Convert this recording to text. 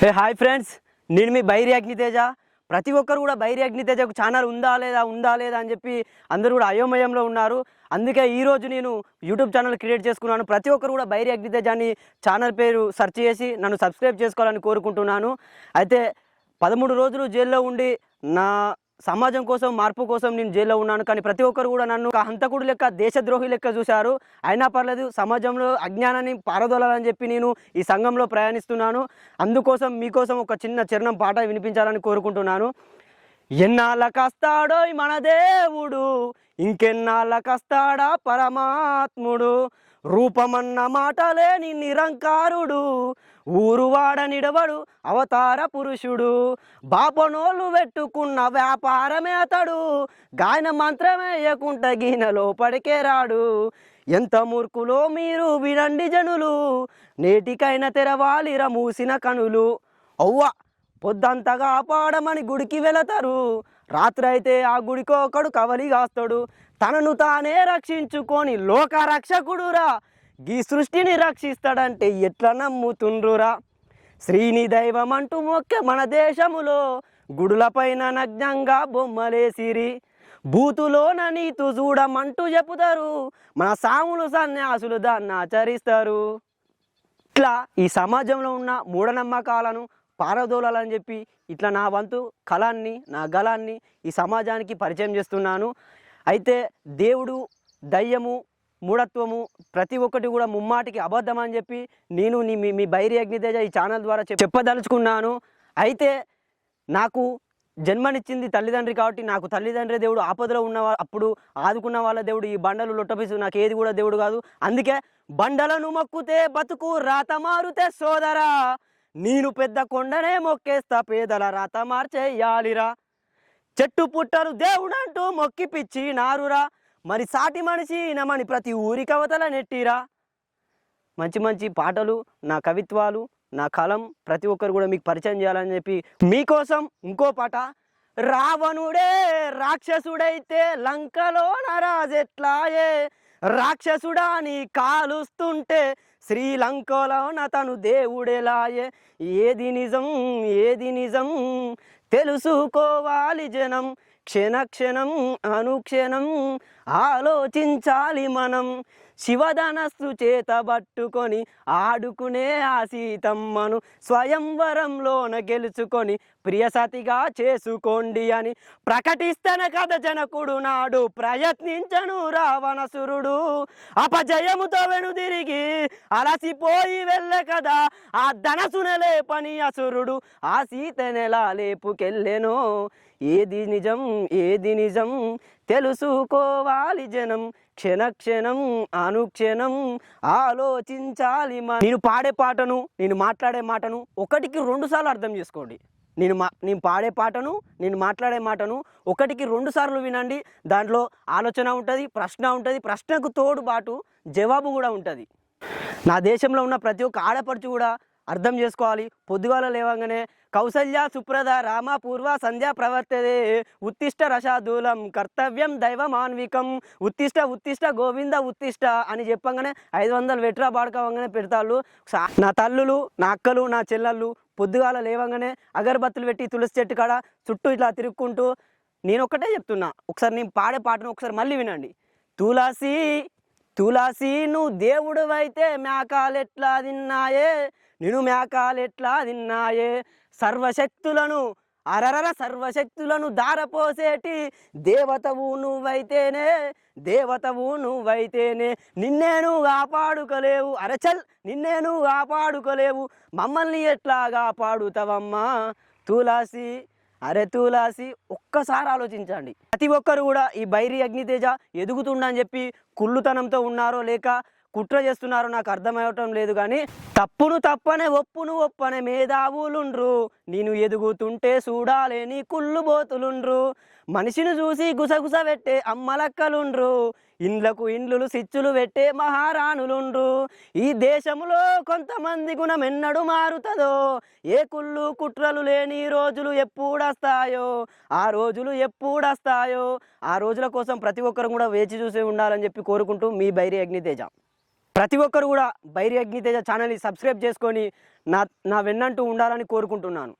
Hey hi friends, నేను మీ బైరి అగ్నితేజ. ప్రతి ఒక్కరు కూడా బైరి అగ్నితేజకు ఛానల్ ఉందా లేదా అని చెప్పి అందరూ కూడా అయోమయంలో ఉన్నారు. అందుకే ఈరోజు నేను యూట్యూబ్ ఛానల్ క్రియేట్ చేసుకున్నాను. ప్రతి ఒక్కరు కూడా బైరి అగ్నితేజ అని ఛానల్ పేరు సెర్చ్ చేసి నన్ను సబ్స్క్రైబ్ చేసుకోవాలని కోరుకుంటున్నాను. అయితే 13 రోజులు జైల్లో ఉండి నా సమాజం కోసం, మార్పు కోసం నేను జైల్లో ఉన్నాను. కానీ ప్రతి ఒక్కరు కూడా నన్ను ఒక హంతకుడు లెక్క, దేశద్రోహి లెక్క చూశారు. అయినా పర్లేదు, సమాజంలో అజ్ఞానాన్ని పారదోలాలని చెప్పి నేను ఈ సంఘంలో ప్రయాణిస్తున్నాను. అందుకోసం మీకోసం ఒక చిన్న చరణం పాట వినిపించాలని కోరుకుంటున్నాను. ఎన్నాళ్ళకస్తాడో మన దేవుడు, ఇంకెన్నాళ్ళకస్తాడా పరమాత్ముడు, రూపమన్న మాట లేని నిరంకారుడు, ఊరువాడ నిడవడు అవతార పురుషుడు, బాపనోళ్ళు పెట్టుకున్న వ్యాపారమే అతడు, గాయన మంత్రమే వేయకుంట గీన లోపడికే రాడు. ఎంత మూర్ఖులో మీరు వినండి జనులు, నేటికైనా తెరవాలిర మూసిన కనులు. అవ్వ పొద్దంతగా పాడమని గుడికి వెళతారు, రాత్రైతే ఆ గుడికొకడు కవలిగాస్తాడు. తనను తానే రక్షించుకొని లోక రక్షకుడురా, ఈ సృష్టిని రక్షిస్తాడంటే ఎట్లా నమ్ముతుండ్రురా. శ్రీని దైవం అంటూ మొక్క మన దేశములో, గుడులపైన నగ్నంగా బొమ్మలేసిరి, బూతులోన నీతు చూడమంటూ చెబుతారు, మన సాములు సన్యాసులు దాన్ని ఆచరిస్తారు. ఇట్లా ఈ సమాజంలో ఉన్న మూఢనమ్మకాలను పారదోలాలని చెప్పి ఇట్లా నా వంతు కళాన్ని, నా గళాన్ని ఈ సమాజానికి పరిచయం చేస్తున్నాను. అయితే దేవుడు, దయ్యము, మూఢత్వము ప్రతి ఒక్కటి కూడా ముమ్మాటికి అబద్ధం అని చెప్పి నేను మీ బైరి అగ్నితేజ ఈ ఛానల్ ద్వారా చెప్పదలుచుకున్నాను. అయితే నాకు జన్మనిచ్చింది తల్లిదండ్రి కాబట్టి నాకు తల్లిదండ్రి దేవుడు, ఆపదలో ఉన్న అప్పుడు ఆదుకున్న వాళ్ళ దేవుడు, ఈ బండలు లొట్టపిసు నాకు ఏది కూడా దేవుడు కాదు. అందుకే బండలను మొక్కుతే బతుకు రాత మారుతే సోదరా, నేను పెద్ద కొండనే మొక్కేస్తా పేదల రాత మార్చేయాలిరా. చెట్టు పుట్టరు దేవుడంటూ మొక్కి పిచ్చి నారురా, మరి సాటి మనిషి నమని ప్రతి ఊరి కవతల నెట్టిరా. మంచి మంచి పాటలు, నా కవిత్వాలు, నా కలం ప్రతి ఒక్కరు కూడా మీకు పరిచయం చేయాలని చెప్పి మీకోసం ఇంకో పాట. రావణుడే రాక్షసుడైతే లంకలో నరాజెట్లాయే, రాక్షసుడాని కాలుస్తుంటే శ్రీలంకలోన తను దేవుడెలాయే. ఏది నిజం ఏది నిజం తెలుసుకోవాలి జనం, క్షణక్షణం అనుక్షణం ఆలోచించాలి మనం. శివధనస్సు చేత పట్టుకొని ఆడుకునే ఆ సీతమ్మను స్వయంవరంలోన గెలుచుకొని ప్రియసతిగా చేసుకోండి అని ప్రకటిస్తేనే కదా జనకుడు నాడు ప్రయత్నించను రావణసురుడు. అపజయముతో వెనుదిరిగి అలసిపోయి వెళ్ళే కదా ఆ ధనసునలే పని అసురుడు, ఆ సీతనెలా లేపుకెళ్ళెనో. ఏది నిజం ఏది నిజం తెలుసుకోవాలి జనం, క్షణక్షణం అనుక్షణం ఆలోచించాలి. నేను పాడే పాటను, నేను మాట్లాడే మాటను ఒకటికి 2 సార్లు అర్థం చేసుకోండి. నేను పాడే పాటను, నేను మాట్లాడే మాటను ఒకటికి 2 సార్లు వినండి. దాంట్లో ఆలోచన ఉంటుంది, ప్రశ్న ఉంటుంది, ప్రశ్నకు తోడు పాటు జవాబు కూడా ఉంటుంది. నా దేశంలో ఉన్న ప్రతి ఒక్క ఆడపడుచు కూడా అర్థం చేసుకోవాలి. పొద్దుగాల లేవగానే కౌసల్య సుప్రద రామ పూర్వ సంధ్యా ప్రవర్తదే, ఉత్తిష్ట రషాదూలం కర్తవ్యం దైవమాన్వికం, ఉత్తిష్ట ఉత్తిష్ట గోవింద ఉత్తిష్ట అని చెప్పంగానే 500 వెట్రా బాడకవంగానే పెడతాళ్ళు. నా తల్లులు, నా అక్కలు, నా చెల్లెళ్ళు పొద్దుగాల లేవగానే అగరబత్తులు పెట్టి తులసి చెట్టు కాడ చుట్టూ ఇట్లా తిరుక్కుంటూ నేను ఒక్కటే చెప్తున్నా. ఒకసారి నేను పాడే పాటను ఒకసారి మళ్ళీ వినండి. తులసి తులసి నువ్వు దేవుడు అయితే మేకాలెట్లా తిన్నాయే, నేను మేకాలెట్లా తిన్నాయే, సర్వశక్తులను సర్వశక్తులను దారపోసేటి దేవతవు నువ్వైతేనే, దేవతవు నువ్వైతేనే, నిన్నేను కాపాడుకోలేవు అరచల్, నిన్నేను కాపాడుకోలేవు, మమ్మల్ని ఎట్లా కాపాడుతావమ్మా తులసి. అరే తులసి, ఒక్కసారి ఆలోచించండి. ప్రతి ఒక్కరు కూడా ఈ బైరి అగ్నితేజ ఎదుగుతుండని చెప్పి కుళ్ళుతనంతో ఉన్నారో లేక కుట్ర చేస్తున్నారో నాకు అర్థమవటం లేదు. కానీ తప్పును తప్పనే ఒప్పును ఒప్పనే మేధావులుండ్రు, నేను ఎదుగుతుంటే చూడాలే నీ కుళ్ళుబోతులుండ్రు, మనిషిని చూసి గుసగుస పెట్టే అమ్మలక్కలుండ్రు, ఇండ్లకు ఇండ్లు సిచ్చులు పెట్టే మహారాణులుండ్రు. ఈ దేశంలో కొంతమంది గుణం ఎన్నడు మారుతుందో, ఏ కుళ్ళు కుట్రలు లేని రోజులు ఎప్పుడొస్తాయో, ఆ రోజులు ఎప్పుడొస్తాయో ఆ రోజుల కోసం ప్రతి ఒక్కరు కూడా వేచి చూసి ఉండాలని చెప్పి కోరుకుంటూ మీ బైరి అగ్నితేజ. ప్రతి ఒక్కరు కూడా భైరి అగ్నితేజ ఛానల్ని సబ్స్క్రైబ్ చేసుకొని నా వెన్నంటూ ఉండాలని కోరుకుంటున్నాను.